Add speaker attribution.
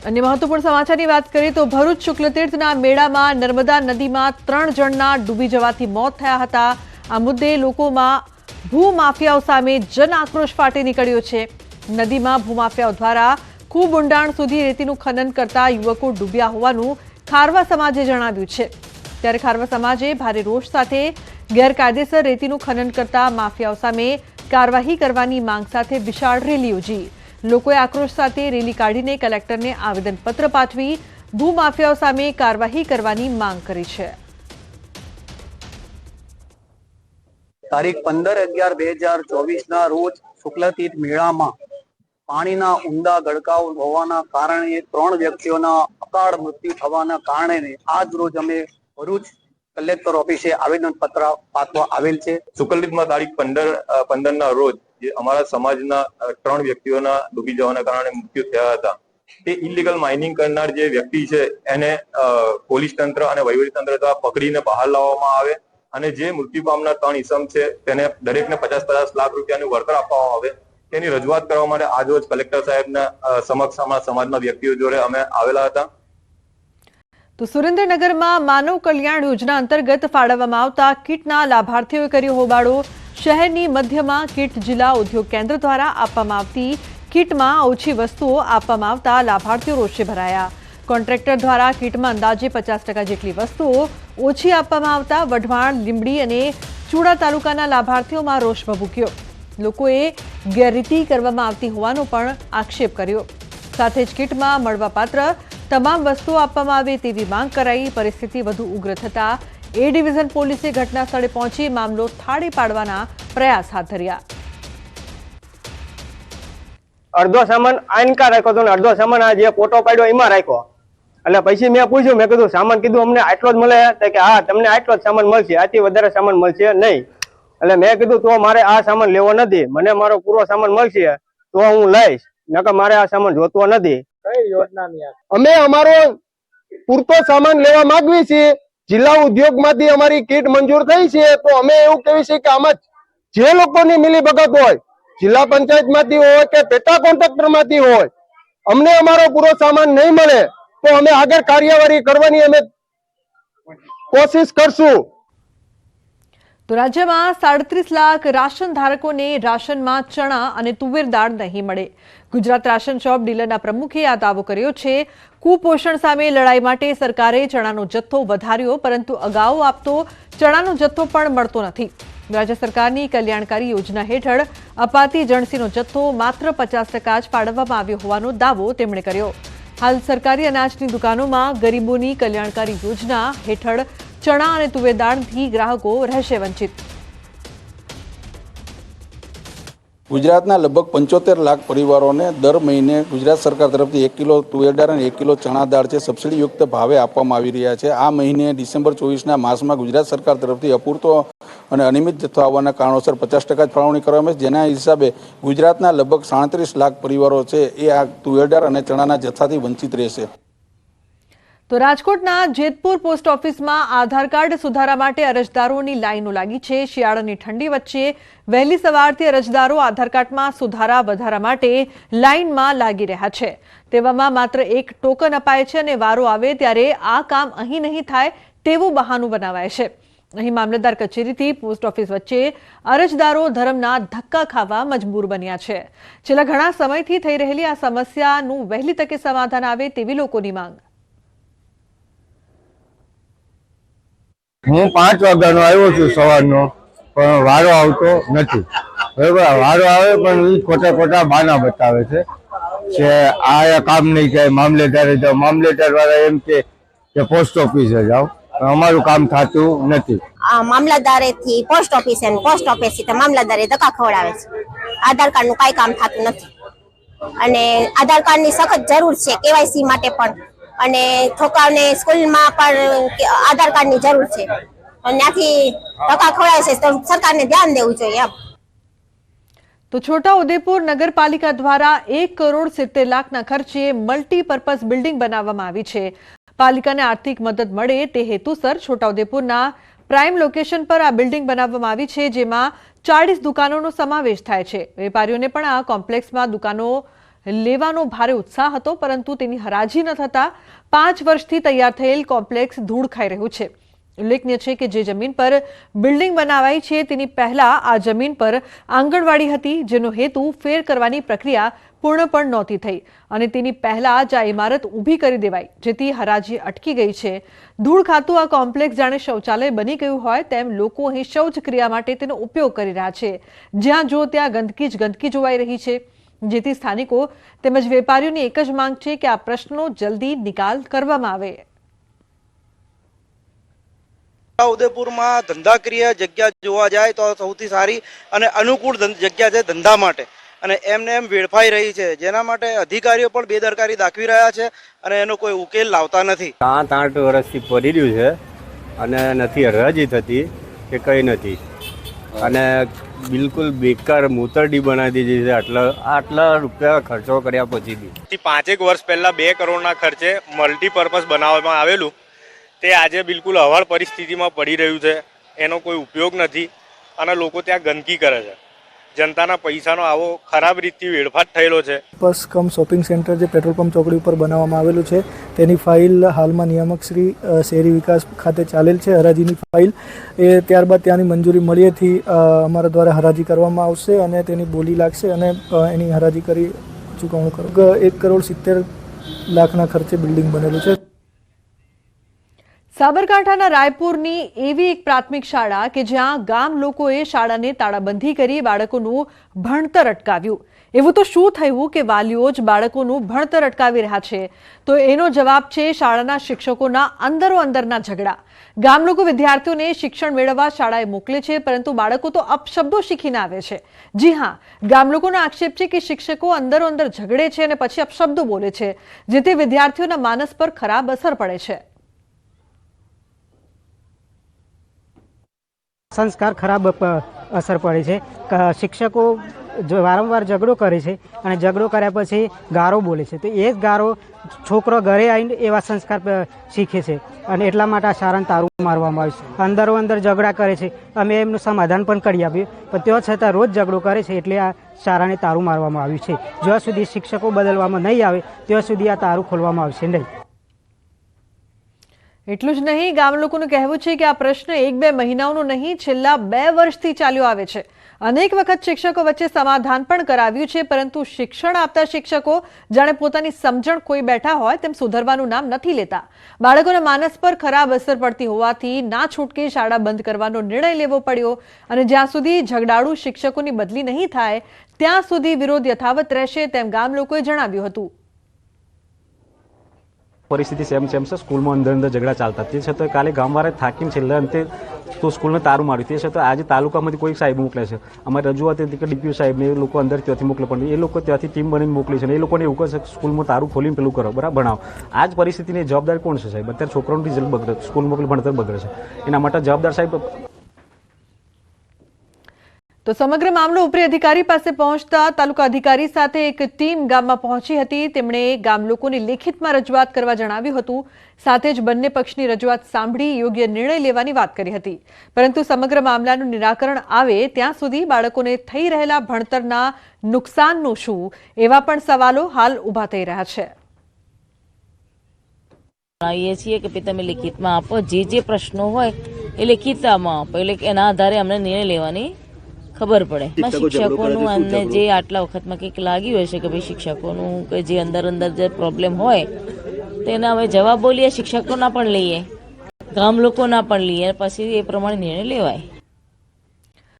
Speaker 1: अन्य महत्वपूर्ण समाचार की बात करें तो भरूच शुक्लतीर्थना मेळामां नर्मदा नदीमां 3 जणना डूबी जवाथी मौत थया हता। आ मुद्दे लोकोमां भूमाफियाओ सामे जन आक्रोश फाटी निकळ्यो छे। नदीमां भूमाफियाओ द्वारा खूब ઊંડાણ સુધી રેતીનું ખનન કરતા યુવકો ડૂબ્યા હોવાનું ખારવા સમાજે જણાવ્યું છે। ત્યારે ખારવા સમાજે ભારે રોષ સાથે ગેરકાયદેસર રેતીનું ખનન કરતા માફિયાઓ સામે કાર્યવાહી કરવાની માંગ સાથે વિશાળ રેલી યોજી। લોકોએ આક્રોશ સાથે રેલી કાઢીને કલેક્ટરને આવેદનપત્ર પાઠવી ભૂમાફિયાઓ સામે કાર્યવાહી કરવાની માંગ કરી છે।
Speaker 2: તારીખ 15/11/2024 રોજ શુક્લતીર્થ મેળામાં પાણીના ઊંડા ગળકાવ હોવાના કારણે 3 વ્યક્તિઓના અકાળ મૃત્યુ થવાના કારણે આજ રોજ અમે ભરૂચ કલેક્ટર ઓફિસે આવેદનપત્ર પાઠવવા આવેલ છે।
Speaker 3: શુક્લતીર્થમાં તારીખ 15 રોજ જે અમારા સમાજના 3 વ્યક્તિઓના ડૂબી જવાના કારણે મૃત્યુ થયા હતા। તે ઇલીગલ માઇનિંગ કરનાર જે વ્યક્તિ છે એને પોલીસ તંત્ર અને વહીવટી તંત્ર દ્વારા પકડીને બહાર લાવવામાં આવે અને જે મૃત્યુ પામનાર 3 ઈસમ છે તેને દરેકને 50-50 લાખ રૂપિયાનું વળતર આપવામાં આવે તેની રજૂઆત કરવા માટે આજરોજ કલેક્ટર સાહેબના સમક્ષ સમાજના વ્યક્તિઓ જોડે અમે આવેલા હતા।
Speaker 1: तो सुरेन्द्रनगરમાં मानव कल्याण योजना अंतर्गत फाळवવામાં આવતા કીટના લાભાર્થીઓએ કર્યો હોબાળો। શહેરની મધ્યમાં કીટ જિલ્લા ઉદ્યોગ કેન્દ્ર દ્વારા આપવામાં આવતી કીટમાં ઓછી વસ્તુઓ આપવામાં આવતા લાભાર્થીઓ રોષે ભરાયા। કોન્ટ્રાક્ટર દ્વારા કીટમાં અંદાજે 50% જેટલી વસ્તુઓ ઓછી આપવામાં આવતા વઢવાણ, લીંબડી અને ચૂડા તાલુકાના લાભાર્થીઓમાં રોષ ભભૂક્યો। લોકોએ ગેરરીતિ કરવામાં આવતી હોવાનો પણ આક્ષેપ કર્યો। સાથે જ કીટમાં મળવાપાત્ર તમામ વસ્તુઓ આપવામાં આવે તેવી માંગ કરાઈ। પરિસ્થિતિ વધુ ઉગ્ર થતા એ ડિવિઝન પોલીસે ઘટના સ્થળે પહોંચી મામલો થાળે પાડવાના પ્રયાસ હાથ ધર્યા।
Speaker 4: અડધો સામાન આનકા રાખ્યો હતો ને અડધો સામાન આ જે ફોટો પાડ્યો એમાં રાખ્યો। એટલે પછી મેં પૂછ્યું, મેં કીધું સામાન કીધું અમને આટલો જ મળે કે હા તમને આટલો જ સામાન મળશે, આથી વધારે સામાન મળશે નહીં। એટલે મેં કીધું તો મારે આ સામાન લેવો નથી, મને મારો પૂરો સામાન મળશે તો હું લઈશ, નકર મારે આ સામાન જોતો નથી।
Speaker 5: અમે અમારો પૂરતો સામાન લેવા માંગવી છીએ। જિલ્લા ઉદ્યોગમાંથી અમારી કીટ મંજૂર થઈ છે તો અમે એવું કહીએ છીએ કે આમાં જે લોકોની મિલીભગત હોય, જિલ્લા પંચાયતમાંથી હોય કે પેટા કોન્ટ્રાક્ટરમાંથી હોય, અમને અમારો પૂરો સામાન નહીં મળે તો અમે આગળ કાર્યવાહી કરવાની અમે કોશિશ કરશું।
Speaker 1: તો રાજ્યમાં 37 લાખ રાશન ધારકોને રાશનમાં ચણા અને તુવેર દાળ નહીં મળે। ગુજરાત રાશન શોપ ડીલરના પ્રમુખે આ દાવો કર્યો છે। કુપોષણ સામે લડાઈ માટે સરકારે ચણાનો જથ્થો વધાર્યો, પરંતુ અગાઉ આપતો ચણાનો જથ્થો પણ મળતો નથી। રાજ્ય સરકારની કલ્યાણકારી યોજના હેઠળ અપાતી જણસીનો જથ્થો માત્ર 50% જ ફાળવવામાં આવ્યો હોવાનો દાવો તેમણે કર્યો। હાલ સરકારી અનાજની દુકાનોમાં ગરીબોની કલ્યાણકારી યોજના હેઠળ ચણા અને તુવેર દાળથી ગ્રાહકો રહેશે વંચિત।
Speaker 6: ગુજરાતના લગભગ 75 લાખ પરિવારોને દર મહિને ગુજરાત સરકાર તરફથી 1 કિલો તુવેર દાળ અને 1 કિલો ચણા દાળ છે સબસિડીયુક્ત ભાવે આપવામાં આવી રહ્યા છે। આ મહિને ડિસેમ્બર 24ના માસમાં ગુજરાત સરકાર તરફથી અપૂરતો અને અનિયમિત જથ્થો આવવાના કારણોસર 50% જ ફાળવણી કરવામાં આવે છે, જેના હિસાબે ગુજરાતના લગભગ 37 લાખ પરિવારો છે એ આ તુવેર દાળ અને ચણાના જથ્થાથી વંચિત રહેશે।
Speaker 1: તો રાજકોટના જેતપુર પોસ્ટ ઓફિસમાં આધાર કાર્ડ સુધારા માટે અરજદારોની લાઈનો લાગી છે। શિયાળાની ઠંડી વચ્ચે વહેલી સવારથી અરજદારો આધાર કાર્ડમાં સુધારા વધારા માટે લાઈનમાં લાગી રહ્યા છે। તેવામાં માત્ર એક ટોકન અપાય છે અને વારો આવે ત્યારે આ કામ અહીં નહીં થાય તેવું બહાનું બનાવાય છે। અહીં મામલતદાર કચેરીથી પોસ્ટ ઓફિસ વચ્ચે અરજદારો ધરમના ધક્કા ખાવા મજબૂર બન્યા છે। છેલ્લા ઘણા સમયથી થઈ રહેલી આ સમસ્યાનું વહેલી તકે સમાધાન આવે તેવી લોકોની માંગ।
Speaker 5: હું 5 વાગ્યાનો આવ્યો છું સવારનો, પણ વારો આવતો નથી। બરાબર, વારો આવે પણ એ ખોટા ખોટા બહાના બતાવે છે કે આ કામ નહીં થાય, મામલેદારે જાઓ, મામલેદાર વાળા એમ કે પોસ્ટ ઓફિસે જાઓ, અમારું કામ થતું નથી।
Speaker 7: મામલતદારેથી પોસ્ટ ઓફિસે, પોસ્ટ ઓફિસથી મામલતદારે ધક્કા ખવડાવે છે। આધાર કાર્ડનું કાંઈ કામ થતું નથી અને આધાર કાર્ડની સખત જરૂર છે કેવાયસી માટે પણ, અને છોકરાઓને સ્કૂલમાં પણ આધાર કાર્ડની જરૂર છે, અને ત્યાંથી ધક્કા ખવડાવે છે તો સરકારને ધ્યાન દેવું જોઈએ એમ।
Speaker 1: તો છોટાઉદેપુર નગરપાલિકા દ્વારા 1,70,00,000ના ખર્ચે મલ્ટીપર્પઝ બિલ્ડિંગ બનાવવામાં આવી છે। પાલિકાને આર્થિક મદદ મળે તે હેતુસર છોટાઉદેપુરના પ્રાઇમ લોકેશન પર આ બિલ્ડિંગ બનાવવામાં આવી છે, જેમાં 40 દુકાનોનો સમાવેશ થાય છે। વેપારીઓને પણ આ કોમ્પ્લેક્સમાં દુકાનો લેવાનો ભારે ઉત્સાહ હતો, પરંતુ તેની હરાજી ન થતા 5 વર્ષથી તૈયાર થયેલ કોમ્પ્લેક્સ ધૂળ ખાઈ રહ્યું છે. ઉલ્લેખનીય છે કે જે જમીન પર બિલ્ડિંગ બનાવાઈ છે તેની પહેલા આ જમીન પર આંગણવાડી હતી, જેનો હેતુ ફેર કરવાની પ્રક્રિયા પૂર્ણ પણ નહોતી થઈ અને તેની પહેલા જ આ ઇમારત ઊભી કરી દેવાઈ, જેથી હરાજી અટકી ગઈ છે. ધૂળ ખાતું આ કોમ્પ્લેક્સ જાણે શૌચાલય બની ગયું હોય તેમ લોકો અહીં શૌચ ક્રિયા માટે તેનો ઉપયોગ કરી રહ્યા છે. જ્યાં જો ત્યાં ગંદકી જ ગંદકી જોવાઈ રહી છે, જેથી સ્થાનિકો તેમજ વેપારીઓની એક જ માંગ છે કે આ પ્રશ્નનો જલ્દી નિકાલ કરવામાં આવે.
Speaker 8: ઉદયપુરમાં ધંધાકીય જગ્યા જોવા જાય તો સૌથી સારી અને અનુકૂળ જગ્યા છે ધંધા માટે, અને એમને એમ વેડફાઈ રહી છે, જેના માટે અધિકારીઓ પણ બેદરકારી દાખવી રહ્યા છે અને એનો કોઈ ઉકેલ લાવતા નથી.
Speaker 9: 7-8 વર્ષથી પડી રહ્યું છે અને નથી હરાજી થતી કે કંઈ નથી, અને બિલકુલ બેકાર મૂતરડી બનાવી દીધી છે. આટલા રૂપિયા ખર્ચો કર્યા પછી બી
Speaker 10: 5 વર્ષ પહેલા 2 કરોડના ખર્ચે મલ્ટીપર્પઝ બનાવવામાં આવેલું તે આજે બિલકુલ હવાળ પરિસ્થિતિમાં પડી રહ્યું છે. એનો કોઈ ઉપયોગ નથી અને લોકો ત્યાં ગંદકી કરે છે. જનતાના પૈસાનો આવો ખરાબ રીતથી વેડફાટ થયેલો છે.
Speaker 11: બસ કમ શોપિંગ સેન્ટર જે પેટ્રોલ પંપ ચોકડી ઉપર બનાવવામાં આવેલું છે તેની ફાઇલ હાલમાં નિયામક શ્રી શહેરી વિકાસ ખાતે ચાલેલ છે, હરાજીની ફાઇલ. એ ત્યારબાદ ત્યાંની મંજૂરી મળ્યેથી અમારા દ્વારા હરાજી કરવામાં આવશે અને તેની બોલી લાગશે અને એની હરાજી કરી ચૂકવણું કરો. 1,70,00,000ના ખર્ચે બિલ્ડિંગ બનેલું છે.
Speaker 1: સાબરકાંઠાના રાયપુરની એવી એક પ્રાથમિક શાળા કે જ્યાં ગામ લોકોએ શાળાને તાળાબંધી કરી બાળકોનું ભણતર અટકાવ્યું. એવું તો શું થયું કે વાલીઓ જ બાળકોનું ભણતર અટકાવી રહ્યા છે? તો એનો જવાબ છે શાળાના શિક્ષકોના અંદરોઅંદરના ઝઘડા. ગામ લોકો વિદ્યાર્થીઓને શિક્ષણ મેળવવા શાળાએ મોકલે છે, પરંતુ બાળકો તો અપશબ્દો શીખીને આવે છે. જી હા, ગામ લોકોનો આક્ષેપ છે કે શિક્ષકો અંદરોઅંદર ઝઘડે છે અને પછી અપશબ્દો બોલે છે, જેથી વિદ્યાર્થીઓના માનસ પર ખરાબ અસર પડે છે.
Speaker 12: સંસ્કાર ખરાબ અસર પડે છે. શિક્ષકો વારંવાર ઝઘડો કરે છે અને ઝઘડો કર્યા પછી ગારો બોલે છે, તો એ જ ગારો છોકરો ઘરે આવીને એવા સંસ્કાર શીખે છે અને એટલા માટે આ શાળાને તારું મારવામાં આવ્યું છે. અંદરો અંદર ઝઘડા કરે છે. અમે એમનું સમાધાન પણ કરી આપ્યું, પણ તેઓ છતાં રોજ ઝઘડો કરે છે, એટલે આ શાળાને તારું મારવામાં આવ્યું છે. જ્યાં સુધી શિક્ષકો બદલવામાં નહીં આવે ત્યાં સુધી આ તારું ખોલવામાં આવશે નહીં.
Speaker 1: એટલું જ નહીં, ગામ લોકોનું કહેવું છે કે આ પ્રશ્ન 1-2 મહિનાઓનો નહીં, છેલ્લા 2 વર્ષથી ચાલ્યો આવે છે. અનેક વખત શિક્ષકો વચ્ચે સમાધાન પણ કરાવ્યું છે, પરંતુ શિક્ષણ આપતા શિક્ષકો જાણે પોતાની સમજણ ખોઈ બેઠા હોય તેમ સુધરવાનું નામ નથી લેતા. બાળકોના માનસ પર ખરાબ અસર પડતી હોવાથી ના છૂટકે શાળા બંધ કરવાનો નિર્ણય લેવો પડ્યો અને જ્યાં સુધી ઝઘડાળુ શિક્ષકોની બદલી નહીં થાય ત્યાં સુધી વિરોધ યથાવત રહેશે તેમ ગામ લોકોએ જણાવ્યું હતું.
Speaker 13: પરિસ્થિતિ સેમ છે. સ્કૂલમાં અંદર ઝઘડા ચાલતા, તે છતાં કાલે ગામવાળાએ થાકીને છેલ્લા અંતે તો સ્કૂલને તારું માર્યું. તે છતાં આજે તાલુકામાંથી કોઈ સાહેબ મોકલે છે. અમારી રજૂઆત હતી કે ડીપીઓ સાહેબને એ લોકો અંદર ત્યાંથી મોકલે, પણ એ લોકો ત્યાંથી ટીમ બનીને મોકલી છે. એ લોકોને એવું કહે છે કે સ્કૂલમાં તારું ખોલીને પેલું કરો, બરાબર ભણાવો. આ જ પરિસ્થિતિની જવાબદાર કોણ છે સાહેબ? અત્યારે છોકરાનું રિઝલ્ટ બગડે, સ્કૂલમાં પેલું ભણતર બગડે છે, એના માટે જવાબદાર સાહેબ.
Speaker 1: તો સમગ્ર મામલો ઉપરી અધિકારી પાસે પહોંચતા તાલુકા અધિકારી સાથે એક ટીમ ગામમાં પહોંચી હતી. તેમણે ગામ લોકોની લેખિતમાં રજૂઆત કરવા જણાવ્યું હતું. સાથે જ બંને પક્ષની રજૂઆત સાંભળી યોગ્ય નિર્ણય લેવાની વાત કરી હતી. પરંતુ સમગ્ર મામલાનું નિરાકરણ આવે ત્યાં સુધી બાળકોને થઈ રહેલા ભણતરના નુકસાનનું શું, એવા પણ સવાલો હાલ ઊભા થઈ રહ્યા છે.
Speaker 14: જણાવીએ છીએ કે તમે લેખિતમાં આપો, જે પ્રશ્નો હોય એ લેખિતમાં આપો, એટલે એના આધારે અમને નિર્ણય લેવાની ખબર પડે. શિક્ષકોનું અમને જે આટલા વખતમાં કંઈક લાગ્યું હશે કે ભાઈ શિક્ષકોનું કે જે અંદર જે પ્રોબ્લેમ હોય તેના હવે જવાબો લઈએ, શિક્ષકોના પણ લઈએ, ગામ લોકોના પણ લઈએ, પછી એ પ્રમાણે નિર્ણય લેવાય.